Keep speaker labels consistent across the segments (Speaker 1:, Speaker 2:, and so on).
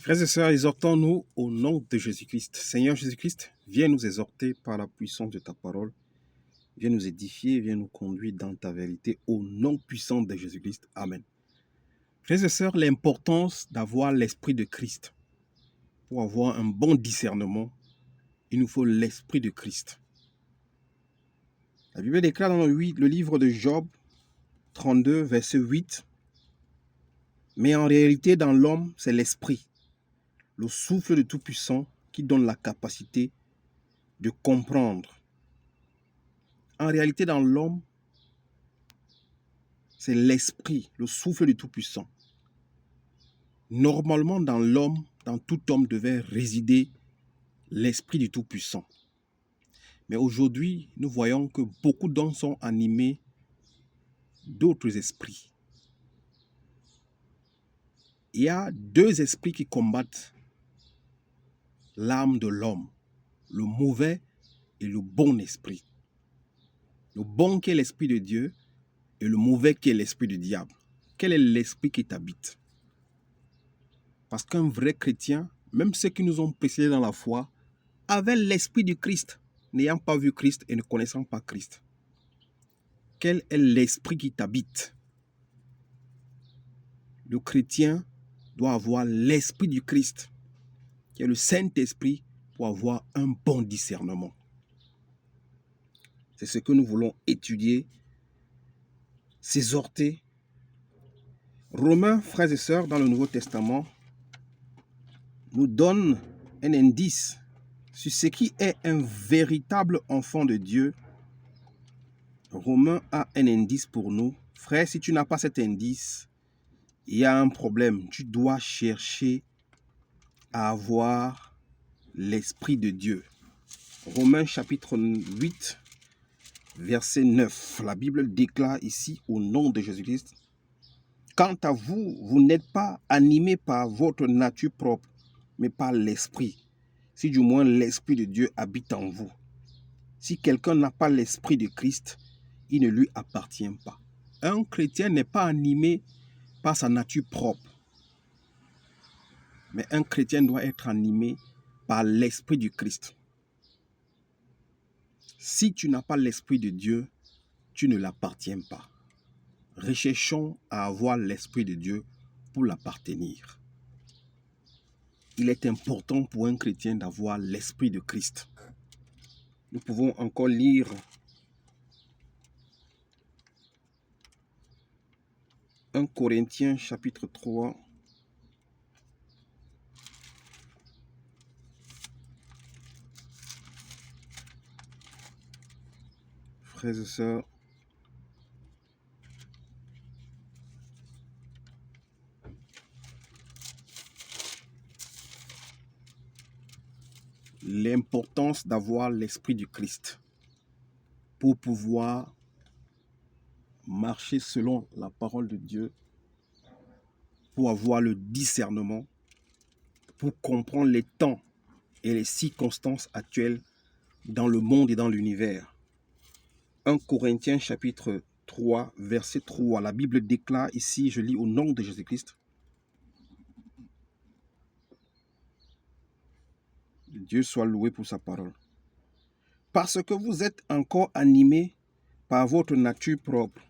Speaker 1: Frères et sœurs, exhortons-nous au nom de Jésus-Christ. Seigneur Jésus-Christ, viens nous exhorter par la puissance de ta parole. Viens nous édifier, viens nous conduire dans ta vérité au nom puissant de Jésus-Christ. Amen. Frères et sœurs, l'importance d'avoir l'esprit de Christ. Pour avoir un bon discernement, il nous faut l'esprit de Christ. La Bible déclare dans le livre de Job 32, verset 8, « Mais en réalité, dans l'homme, c'est l'esprit, le souffle de Tout-Puissant qui donne la capacité de comprendre. » En réalité, dans l'homme, c'est l'esprit, le souffle du Tout-Puissant. Normalement, dans l'homme, dans tout homme devait résider l'esprit du Tout-Puissant. Mais aujourd'hui, nous voyons que beaucoup d'hommes sont animés d'autres esprits. Il y a deux esprits qui combattent l'âme de l'homme, le mauvais et le bon esprit. Le bon qui est l'esprit de Dieu et le mauvais qui est l'esprit du diable. Quel est l'esprit qui t'habite? Parce qu'un vrai chrétien, même ceux qui nous ont précédés dans la foi, avaient l'esprit du Christ, n'ayant pas vu Christ et ne connaissant pas Christ. Quel est l'esprit qui t'habite? Le chrétien doit avoir l'esprit du Christ, qui est le Saint-Esprit, pour avoir un bon discernement. C'est ce que nous voulons étudier, s'exhorter. Romains, frères et sœurs, dans le Nouveau Testament, nous donne un indice sur ce qui est un véritable enfant de Dieu. Romains a un indice pour nous. Frère, si tu n'as pas cet indice, il y a un problème. Tu dois chercher à avoir l'Esprit de Dieu. Romains chapitre 8, verset 9. La Bible déclare ici au nom de Jésus-Christ: « Quant à vous, vous n'êtes pas animés par votre nature propre, mais par l'Esprit, si du moins l'Esprit de Dieu habite en vous. Si quelqu'un n'a pas l'Esprit de Christ, il ne lui appartient pas. » Un chrétien n'est pas animé par sa nature propre, mais un chrétien doit être animé par l'Esprit du Christ. Si tu n'as pas l'Esprit de Dieu, tu ne l'appartiens pas. Recherchons à avoir l'Esprit de Dieu pour l'appartenir. Il est important pour un chrétien d'avoir l'Esprit de Christ. Nous pouvons encore lire 1 Corinthiens chapitre 3. Frères et sœurs, l'importance d'avoir l'Esprit du Christ pour pouvoir marcher selon la parole de Dieu, pour avoir le discernement, pour comprendre les temps et les circonstances actuelles dans le monde et dans l'univers. 1 Corinthiens chapitre 3, verset 3. La Bible déclare ici, je lis au nom de Jésus-Christ: « Dieu soit loué pour sa parole. Parce que vous êtes encore animés par votre nature propre.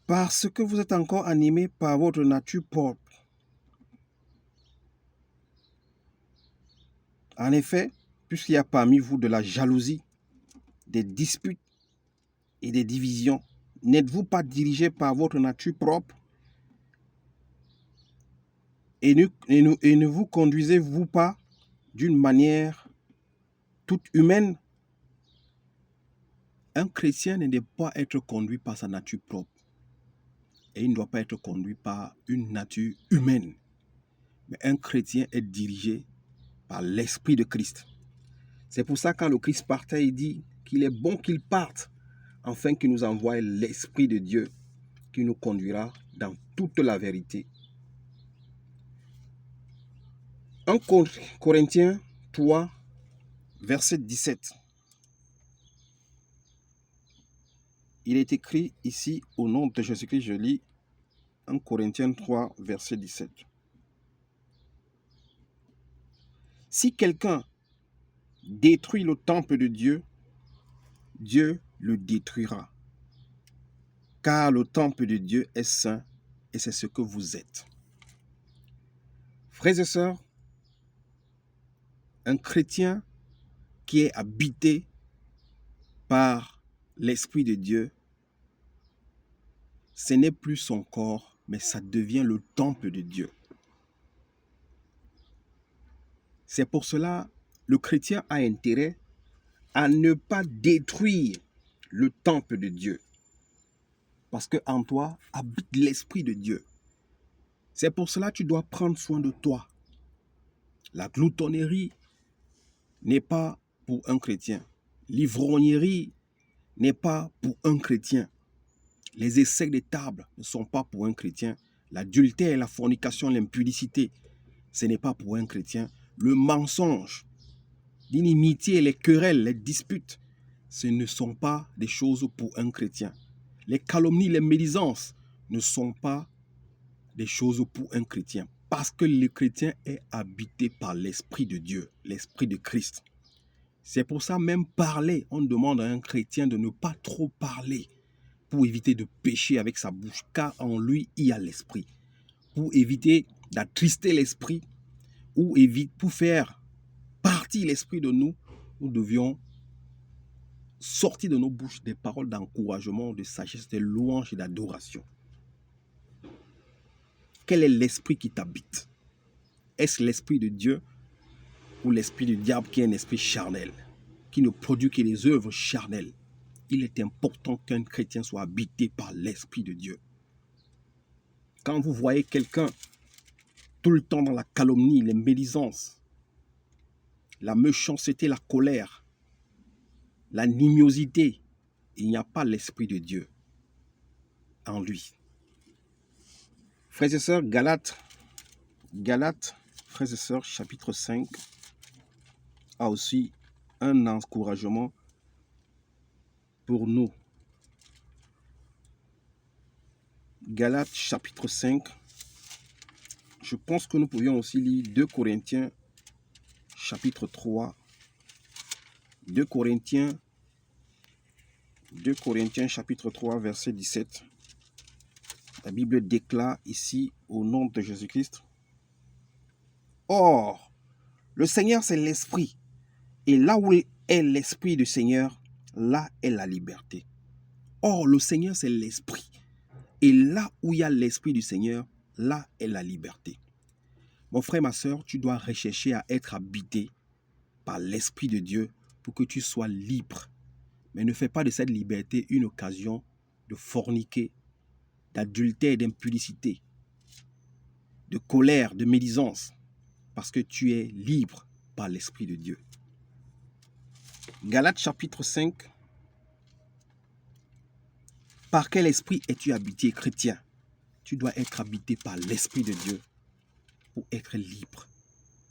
Speaker 1: Parce que vous êtes encore animés par votre nature propre. En effet, puisqu'il y a parmi vous de la jalousie, des disputes et des divisions, n'êtes-vous pas dirigés par votre nature propre et ne vous conduisez-vous pas d'une manière toute humaine? » Un chrétien ne doit pas être conduit par sa nature propre et il ne doit pas être conduit par une nature humaine. Mais un chrétien est dirigé par l'Esprit de Christ. C'est pour ça que quand le Christ partait, il dit qu'il est bon qu'il parte afin qu'il nous envoie l'Esprit de Dieu qui nous conduira dans toute la vérité. 1 Corinthiens 3, verset 17. Il est écrit ici au nom de Jésus-Christ, je lis: 1 Corinthiens 3, verset 17. Si quelqu'un détruit le temple de Dieu, Dieu le détruira. Car le temple de Dieu est saint et c'est ce que vous êtes. Frères et sœurs, un chrétien qui est habité par l'Esprit de Dieu, ce n'est plus son corps, mais ça devient le temple de Dieu. C'est pour cela le chrétien a intérêt à ne pas détruire le temple de Dieu. Parce qu'en toi habite l'Esprit de Dieu. C'est pour cela que tu dois prendre soin de toi. La gloutonnerie n'est pas pour un chrétien. L'ivrognerie n'est pas pour un chrétien. Les excès de table ne sont pas pour un chrétien. L'adultère, la fornication, l'impudicité, ce n'est pas pour un chrétien. Le mensonge, l'inimitié, les querelles, les disputes, ce ne sont pas des choses pour un chrétien. Les calomnies, les médisances ne sont pas des choses pour un chrétien. Parce que le chrétien est habité par l'Esprit de Dieu, l'Esprit de Christ. C'est pour ça même parler, on demande à un chrétien de ne pas trop parler pour éviter de pécher avec sa bouche, car en lui il y a l'Esprit. Pour éviter d'attrister l'Esprit, ou pour faire partir l'Esprit de nous, nous devions sortir de nos bouches des paroles d'encouragement, de sagesse, de louange et d'adoration. Quel est l'Esprit qui t'habite? Est-ce l'Esprit de Dieu ou l'Esprit du diable qui est un esprit charnel, qui ne produit que des œuvres charnelles? Il est important qu'un chrétien soit habité par l'Esprit de Dieu. Quand vous voyez quelqu'un tout le temps dans la calomnie, les médisances, la méchanceté, la colère, la nimiosité, il n'y a pas l'Esprit de Dieu en lui. Frères et sœurs, Galates, frères et sœurs, chapitre 5, a aussi un encouragement pour nous. Galates, chapitre 5, je pense que nous pouvions aussi lire 2 Corinthiens, chapitre 3, 2 Corinthiens, chapitre 3, verset 17. La Bible déclare ici, au nom de Jésus-Christ, « Or, le Seigneur, c'est l'Esprit, et là où est l'Esprit du Seigneur, là est la liberté. » Or, le Seigneur, c'est l'Esprit, et là où il y a l'Esprit du Seigneur, là est la liberté. Mon frère, ma soeur, tu dois rechercher à être habité par l'Esprit de Dieu pour que tu sois libre. Mais ne fais pas de cette liberté une occasion de forniquer, d'adultère, d'impudicité, de colère, de médisance, parce que tu es libre par l'Esprit de Dieu. Galates chapitre 5. Par quel esprit es-tu habité, chrétien? Tu dois être habité par l'Esprit de Dieu pour être libre,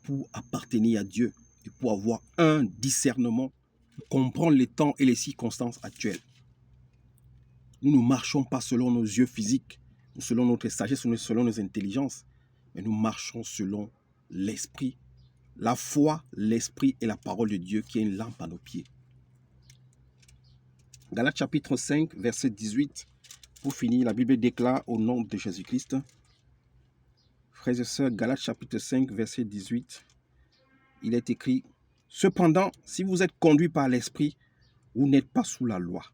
Speaker 1: pour appartenir à Dieu et pour avoir un discernement, pour comprendre les temps et les circonstances actuelles. Nous ne marchons pas selon nos yeux physiques, selon notre sagesse, selon nos intelligences, mais nous marchons selon l'Esprit, la foi, l'Esprit et la parole de Dieu qui est une lampe à nos pieds. Galates chapitre 5, verset 18. Pour finir, la Bible déclare au nom de Jésus-Christ. Frères et sœurs, Galates chapitre 5, verset 18. Il est écrit, « Cependant, si vous êtes conduits par l'Esprit, vous n'êtes pas sous la loi. »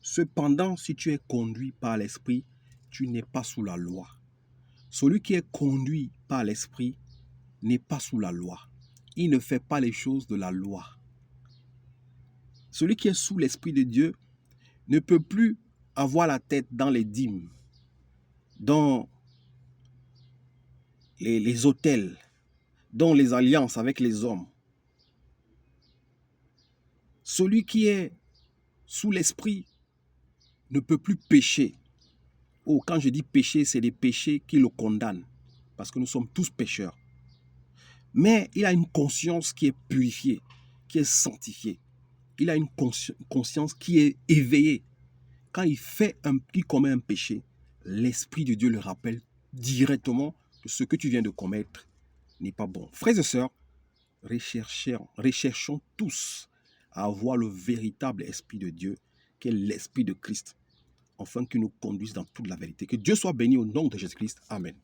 Speaker 1: Cependant, si tu es conduit par l'Esprit, tu n'es pas sous la loi. Celui qui est conduit par l'Esprit n'est pas sous la loi. Il ne fait pas les choses de la loi. Celui qui est sous l'Esprit de Dieu ne peut plus avoir la tête dans les dîmes, dans les autels, dans les alliances avec les hommes. Celui qui est sous l'Esprit ne peut plus pécher. Oh, quand je dis pécher, c'est des péchés qui le condamnent, parce que nous sommes tous pécheurs. Mais il a une conscience qui est purifiée, qui est sanctifiée. Il a une conscience qui est éveillée. Quand il commet un péché, l'Esprit de Dieu le rappelle directement que ce que tu viens de commettre n'est pas bon. Frères et sœurs, recherchons tous à avoir le véritable Esprit de Dieu, qui est l'Esprit de Christ, afin qu'il nous conduise dans toute la vérité. Que Dieu soit béni au nom de Jésus-Christ. Amen.